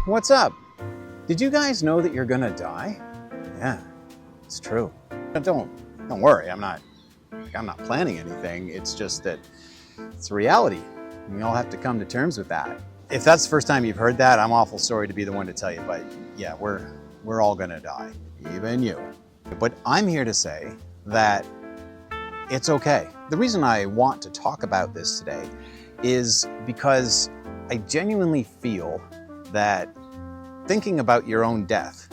What's up? Did you guys know that you're gonna die? Yeah, it's true. But don't worry, I'm not planning anything. It's just that it's a reality. We all have to come to terms with that. If that's the first time you've heard that, I'm awful sorry to be the one to tell you, but yeah, we're all gonna die, even you. But I'm here to say that it's okay. The reason I want to talk about this today is because I genuinely feel that thinking about your own death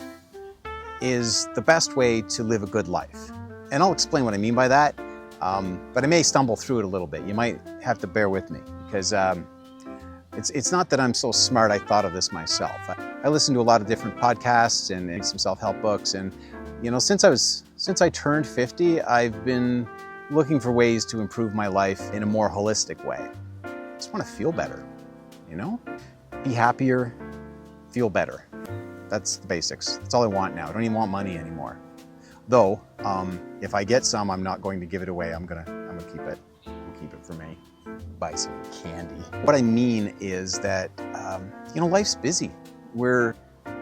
is the best way to live a good life. And I'll explain what I mean by that, but I may stumble through it a little bit. You might have to bear with me because it's not that I'm so smart I thought of this myself. I listen to a lot of different podcasts and some self-help books, and you know, since I turned 50, I've been looking for ways to improve my life in a more holistic way. I just want to feel better, you know? Be happier, feel better. That's the basics. That's all I want now. I don't even want money anymore. Though, if I get some, I'm not going to give it away. I'm gonna keep it. I'll keep it for me. Buy some candy. What I mean is that, you know, life's busy. We're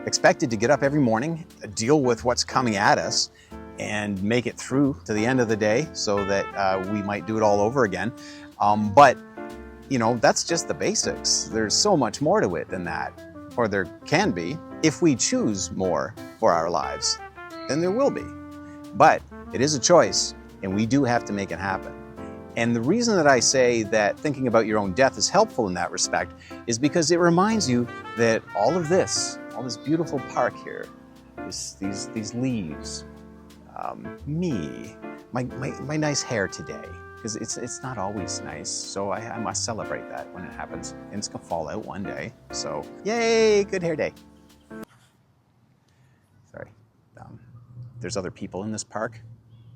expected to get up every morning, deal with what's coming at us, and make it through to the end of the day so that we might do it all over again. But, you know, that's just the basics. There's so much more to it than that, or there can be. If we choose more for our lives, then there will be. But it is a choice, and we do have to make it happen. And the reason that I say that thinking about your own death is helpful in that respect is because it reminds you that all this beautiful park here, these leaves, me, my nice hair today, because it's not always nice, so I must celebrate that when it happens, and it's gonna fall out one day. So yay, good hair day. Sorry, there's other people in this park.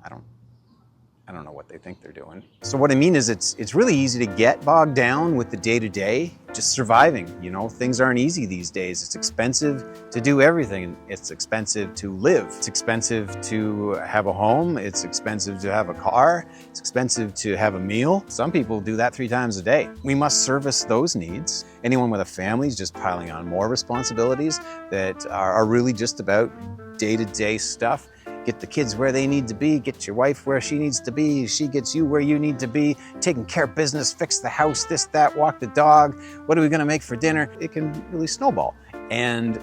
I don't know what they think they're doing. So what I mean is it's really easy to get bogged down with the day-to-day, just surviving. You know, things aren't easy these days. It's expensive to do everything. It's expensive to live. It's expensive to have a home. It's expensive to have a car. It's expensive to have a meal. Some people do that 3 times a day. We must service those needs. Anyone with a family is just piling on more responsibilities that are really just about day-to-day stuff. Get the kids where they need to be, get your wife where she needs to be, she gets you where you need to be, taking care of business, fix the house, this, that, walk the dog, what are we gonna make for dinner? It can really snowball. And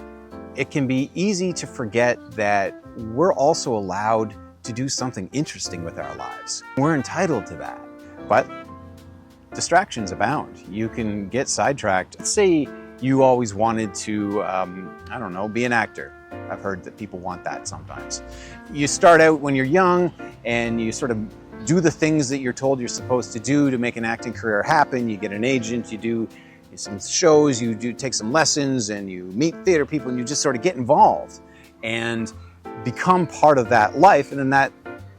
it can be easy to forget that we're also allowed to do something interesting with our lives. We're entitled to that, but distractions abound. You can get sidetracked. Let's say you always wanted to, I don't know, be an actor. I've heard that people want that sometimes. You start out when you're young and you sort of do the things that you're told you're supposed to do to make an acting career happen. You get an agent, you do some shows, you take some lessons, and you meet theater people, and you just sort of get involved and become part of that life, and then that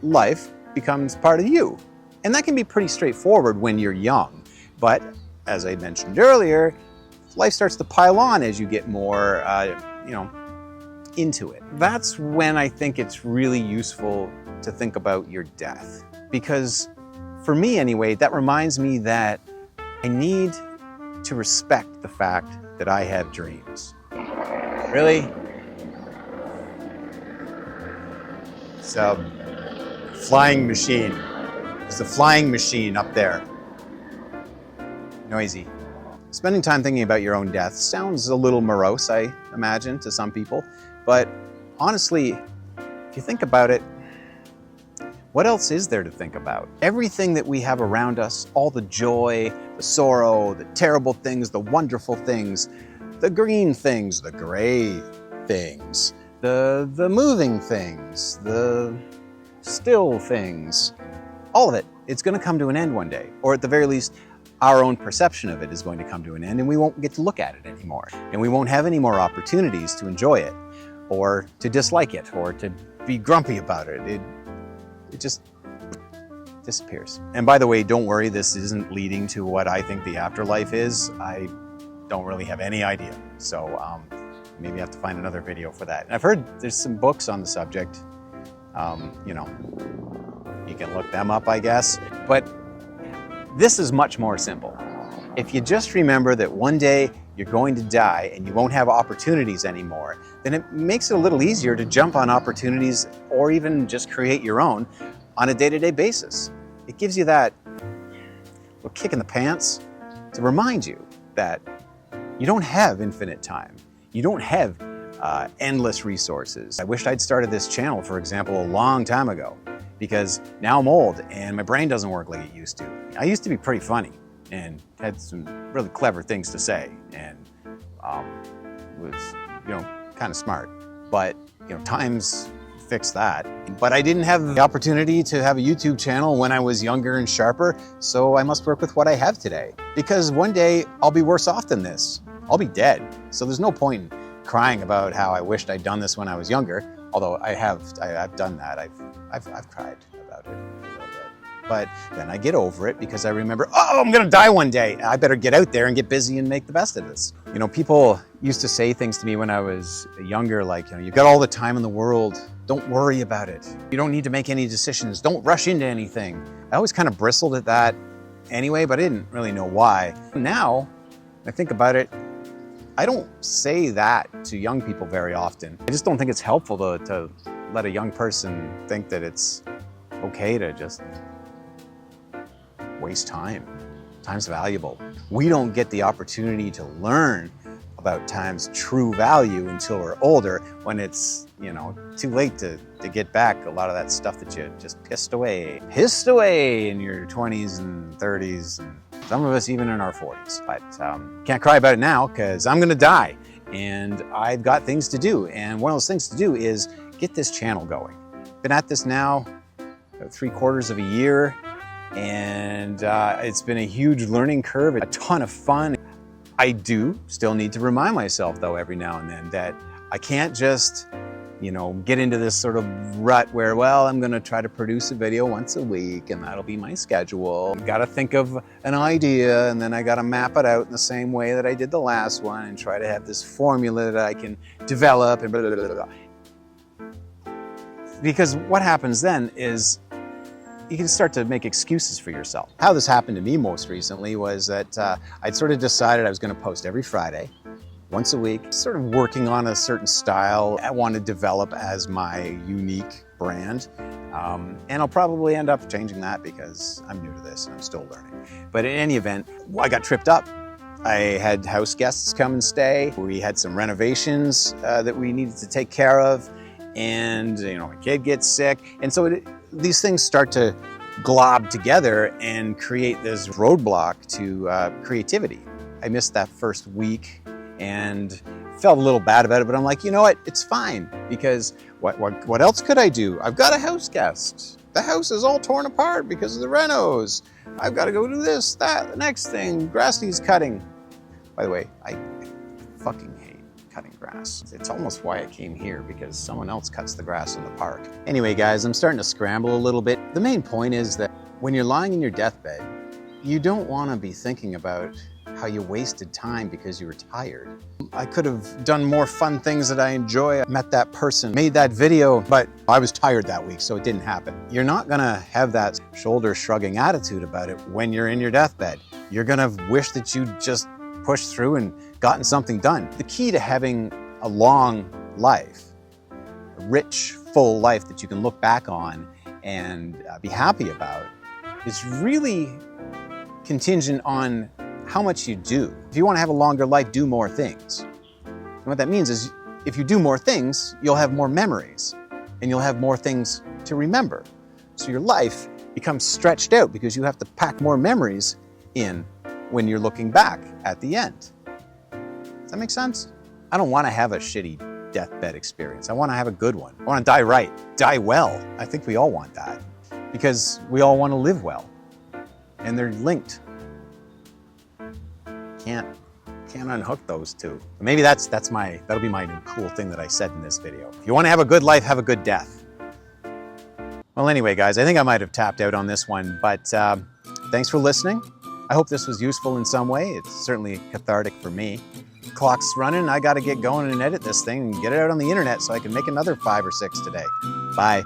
life becomes part of you. And that can be pretty straightforward when you're young. But as I mentioned earlier, life starts to pile on as you get more, you know, into it. That's when I think it's really useful to think about your death. Because for me anyway, that reminds me that I need to respect the fact that I have dreams. Really? It's a flying machine. There's a flying machine up there. Noisy. Spending time thinking about your own death sounds a little morose, I imagine, to some people. But honestly, if you think about it, what else is there to think about? Everything that we have around us, all the joy, the sorrow, the terrible things, the wonderful things, the green things, the gray things, the moving things, the still things, all of it, it's going to come to an end one day. Or at the very least, our own perception of it is going to come to an end, and we won't get to look at it anymore. And we won't have any more opportunities to enjoy it, or to dislike it, or to be grumpy about it. It just disappears. And by the way, don't worry, this isn't leading to what I think the afterlife is. I don't really have any idea. So maybe I have to find another video for that. And I've heard there's some books on the subject. You know, you can look them up, I guess. But this is much more simple. If you just remember that one day you're going to die and you won't have opportunities anymore, then it makes it a little easier to jump on opportunities or even just create your own on a day-to-day basis. It gives you that little kick in the pants to remind you that you don't have infinite time. You don't have endless resources. I wished I'd started this channel, for example, a long time ago, because now I'm old and my brain doesn't work like it used to. I used to be pretty funny and had some really clever things to say and was, kind of smart. But, times fixed that. But I didn't have the opportunity to have a YouTube channel when I was younger and sharper, so I must work with what I have today. Because one day I'll be worse off than this. I'll be dead. So there's no point in crying about how I wished I'd done this when I was younger, although I've done that. I've cried about it a little bit. But then I get over it because I remember, I'm gonna die one day. I better get out there and get busy and make the best of this. People used to say things to me when I was younger, like, you've got all the time in the world. Don't worry about it. You don't need to make any decisions. Don't rush into anything. I always kind of bristled at that anyway, but I didn't really know why. Now, I think about it, I don't say that to young people very often. I just don't think it's helpful to let a young person think that it's okay to just waste time. Time's valuable. We don't get the opportunity to learn about time's true value until we're older, when it's, too late to get back a lot of that stuff that you just pissed away in your 20s and 30s, and some of us even in our 40s. But can't cry about it now because I'm gonna die and I've got things to do. And one of those things to do is get this channel going. Been at this now about 3/4 of a year, and it's been a huge learning curve, a ton of fun. I do still need to remind myself, though, every now and then that I can't just, get into this sort of rut where, I'm gonna try to produce a video once a week and that'll be my schedule. Gotta think of an idea and then I gotta map it out in the same way that I did the last one and try to have this formula that I can develop and blah, blah, blah, blah. Because what happens then is you can start to make excuses for yourself. How this happened to me most recently was that I'd sort of decided I was gonna post every Friday, once a week, sort of working on a certain style I want to develop as my unique brand. And I'll probably end up changing that because I'm new to this and I'm still learning. But in any event, I got tripped up. I had house guests come and stay. We had some renovations that we needed to take care of. And my kid gets sick. And so these things start to glob together and create this roadblock to creativity. I missed that first week and felt a little bad about it, but I'm like, you know what? It's fine, because what else could I do? I've got a house guest. The house is all torn apart because of the renos. I've got to go do this, that, the next thing. Grass needs cutting. By the way, I fucking hate cutting grass. It's almost why I came here, because someone else cuts the grass in the park. Anyway, guys, I'm starting to scramble a little bit. The main point is that when you're lying in your deathbed, you don't want to be thinking about how you wasted time because you were tired. I could have done more fun things that I enjoy. I met that person, made that video, but I was tired that week, so it didn't happen. You're not gonna have that shoulder-shrugging attitude about it when you're in your deathbed. You're gonna wish that you just pushed through and gotten something done. The key to having a long life, a rich, full life that you can look back on and be happy about, is really contingent on how much you do. If you want to have a longer life, do more things. And what that means is, if you do more things, you'll have more memories and you'll have more things to remember. So your life becomes stretched out because you have to pack more memories in when you're looking back at the end. Does that make sense? I don't want to have a shitty deathbed experience. I want to have a good one. I want to die right, die well. I think we all want that, because we all want to live well, and they're linked. Can't unhook those two. Maybe that'll be my new cool thing that I said in this video. If you want to have a good life, have a good death. Well, anyway, guys, I think I might have tapped out on this one, but thanks for listening. I hope this was useful in some way. It's certainly cathartic for me. Clock's running. I got to get going and edit this thing and get it out on the internet so I can make another 5 or 6 today. Bye.